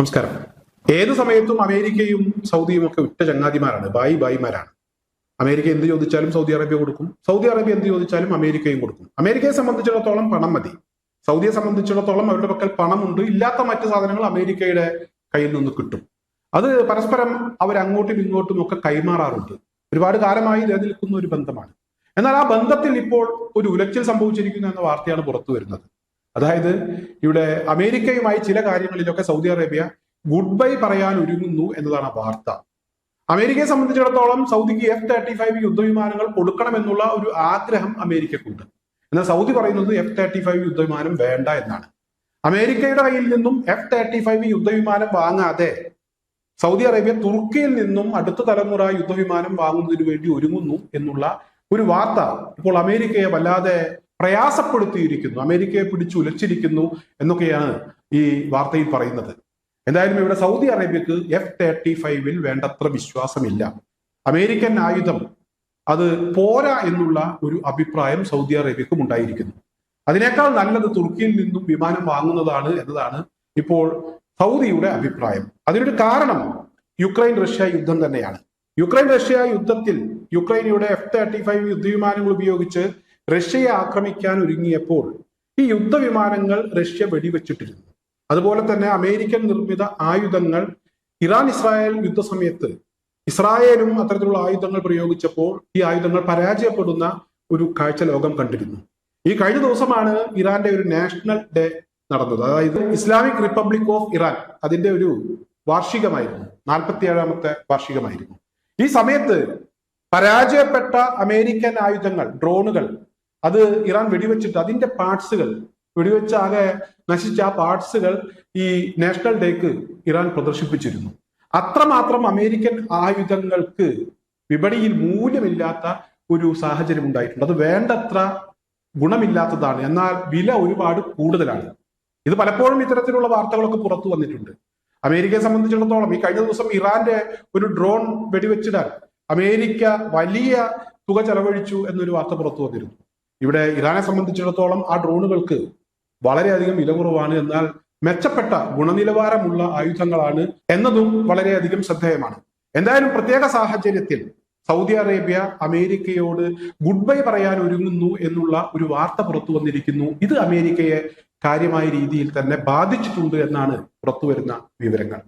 നമസ്കാരം. ഏത് സമയത്തും അമേരിക്കയും സൗദിയും ഒക്കെ ഉറ്റ ചങ്ങാതിമാരാണ്, ബായിമാരാണ്. അമേരിക്ക എന്ത് ചോദിച്ചാലും സൗദി അറേബ്യ കൊടുക്കും, സൗദി അറേബ്യ എന്ത് ചോദിച്ചാലും അമേരിക്കയും കൊടുക്കും. അമേരിക്കയെ സംബന്ധിച്ചിടത്തോളം പണം മതി, സൗദിയെ സംബന്ധിച്ചിടത്തോളം അവരുടെ പക്കൽ പണമുണ്ട്, ഇല്ലാത്ത മറ്റു സാധനങ്ങൾ അമേരിക്കയുടെ കയ്യിൽ നിന്ന് കിട്ടും. അത് പരസ്പരം അവർ അങ്ങോട്ടും ഇങ്ങോട്ടും ഒക്കെ കൈമാറാറുണ്ട്. ഒരുപാട് കാലമായി നിലനിൽക്കുന്ന ഒരു ബന്ധമാണ്. എന്നാൽ ആ ബന്ധത്തിൽ ഇപ്പോൾ ഒരു ഉലച്ചിൽ സംഭവിച്ചിരിക്കുന്നു എന്ന വാർത്തയാണ് പുറത്തു വരുന്നത്. അതായത് ഇവിടെ അമേരിക്കയുമായി ചില കാര്യങ്ങളിലൊക്കെ സൗദി അറേബ്യ ഗുഡ് ബൈ പറയാൻ ഒരുങ്ങുന്നു എന്നതാണ് വാർത്ത. അമേരിക്കയെ സംബന്ധിച്ചിടത്തോളം സൗദിക്ക് F-35 യുദ്ധവിമാനങ്ങൾ കൊടുക്കണമെന്നുള്ള ഒരു ആഗ്രഹം അമേരിക്കക്കുണ്ട്. എന്നാൽ സൗദി പറയുന്നത് F-35 യുദ്ധവിമാനം വേണ്ട എന്നാണ്. അമേരിക്കയുടെ കയ്യിൽ നിന്നും F-35 യുദ്ധവിമാനം വാങ്ങാതെ സൗദി അറേബ്യ തുർക്കിയിൽ നിന്നും അടുത്ത തലമുറ യുദ്ധവിമാനം വാങ്ങുന്നതിന് വേണ്ടി ഒരുങ്ങുന്നു എന്നുള്ള ഒരു വാർത്ത ഇപ്പോൾ അമേരിക്കയെ വല്ലാതെ പ്രയാസപ്പെടുത്തിയിരിക്കുന്നു, അമേരിക്കയെ പിടിച്ചു ഉലച്ചിരിക്കുന്നു എന്നൊക്കെയാണ് ഈ വാർത്തയിൽ പറയുന്നത്. എന്തായാലും ഇവിടെ സൗദി അറേബ്യക്ക് F-35 വേണ്ടത്ര വിശ്വാസമില്ല. അമേരിക്കൻ ആയുധം അത് പോരാ എന്നുള്ള ഒരു അഭിപ്രായം സൗദി അറേബ്യക്കും ഉണ്ടായിരിക്കുന്നു. അതിനേക്കാൾ നല്ലത് തുർക്കിയിൽ നിന്നും വിമാനം വാങ്ങുന്നതാണ് എന്നതാണ് ഇപ്പോൾ സൗദിയുടെ അഭിപ്രായം. അതിനൊരു കാരണം യുക്രൈൻ റഷ്യ യുദ്ധം തന്നെയാണ്. യുക്രൈൻ റഷ്യ യുദ്ധത്തിൽ യുക്രൈനിയുടെ F-35 യുദ്ധവിമാനങ്ങൾ ഉപയോഗിച്ച് റഷ്യയെ ആക്രമിക്കാൻ ഒരുങ്ങിയപ്പോൾ ഈ യുദ്ധവിമാനങ്ങൾ റഷ്യ വെടിവെച്ചിട്ടിരുന്നു. അതുപോലെ തന്നെ അമേരിക്കൻ നിർമ്മിത ആയുധങ്ങൾ ഇറാൻ ഇസ്രായേൽ യുദ്ധ സമയത്ത് ഇസ്രായേലും അത്തരത്തിലുള്ള ആയുധങ്ങൾ പ്രയോഗിച്ചപ്പോൾ ഈ ആയുധങ്ങൾ പരാജയപ്പെടുന്ന ഒരു കാഴ്ച ലോകം കണ്ടിരുന്നു. ഈ കഴിഞ്ഞ ദിവസമാണ് ഇറാന്റെ ഒരു നാഷണൽ ഡേ നടന്നത്. അതായത് ഇസ്ലാമിക് റിപ്പബ്ലിക് ഓഫ് ഇറാൻ, അതിന്റെ ഒരു വാർഷികമായിരുന്നു, 47ാമത്തെ വാർഷികമായിരുന്നു. ഈ സമയത്ത് പരാജയപ്പെട്ട അമേരിക്കൻ ആയുധങ്ങൾ, ഡ്രോണുകൾ, അത് ഇറാൻ വെടിവെച്ചിട്ട് അതിന്റെ പാർട്സുകൾ വെടിവെച്ച് ആകെ നശിച്ച ആ പാർട്സുകൾ ഈ നാഷണൽ ഡേക്ക് ഇറാൻ പ്രദർശിപ്പിച്ചിരുന്നു. അത്രമാത്രം അമേരിക്കൻ ആയുധങ്ങൾക്ക് വിപണിയിൽ മൂല്യമില്ലാത്ത ഒരു സാഹചര്യം ഉണ്ടായിട്ടുണ്ട്. അത് വേണ്ടത്ര ഗുണമില്ലാത്തതാണ്, എന്നാൽ വില ഒരുപാട് കൂടുതലാണ്. ഇത് പലപ്പോഴും ഇത്തരത്തിലുള്ള വാർത്തകളൊക്കെ പുറത്തു വന്നിട്ടുണ്ട്. അമേരിക്കയെ സംബന്ധിച്ചിടത്തോളം ഈ കഴിഞ്ഞ ദിവസം ഇറാന്റെ ഒരു ഡ്രോൺ വെടിവെച്ചിടാൻ അമേരിക്ക വലിയ തുക ചെലവഴിച്ചു എന്നൊരു വാർത്ത പുറത്തു വന്നിരുന്നു. ഇവിടെ ഇറാനെ സംബന്ധിച്ചിടത്തോളം ആ ഡ്രോണുകൾക്ക് വളരെയധികം വില കുറവാണ്, എന്നാൽ മെച്ചപ്പെട്ട ഗുണനിലവാരമുള്ള ആയുധങ്ങളാണ് എന്നതും വളരെയധികം ശ്രദ്ധേയമാണ്. എന്തായാലും പ്രത്യേക സാഹചര്യത്തിൽ സൗദി അറേബ്യ അമേരിക്കയോട് ഗുഡ് ബൈ പറയാൻ ഒരുങ്ങുന്നു എന്നുള്ള ഒരു വാർത്ത പുറത്തു വന്നിരിക്കുന്നു. ഇത് അമേരിക്കയെ കാര്യമായ രീതിയിൽ തന്നെ ബാധിച്ചിട്ടുണ്ട് എന്നാണ് പുറത്തുവരുന്ന വിവരങ്ങൾ.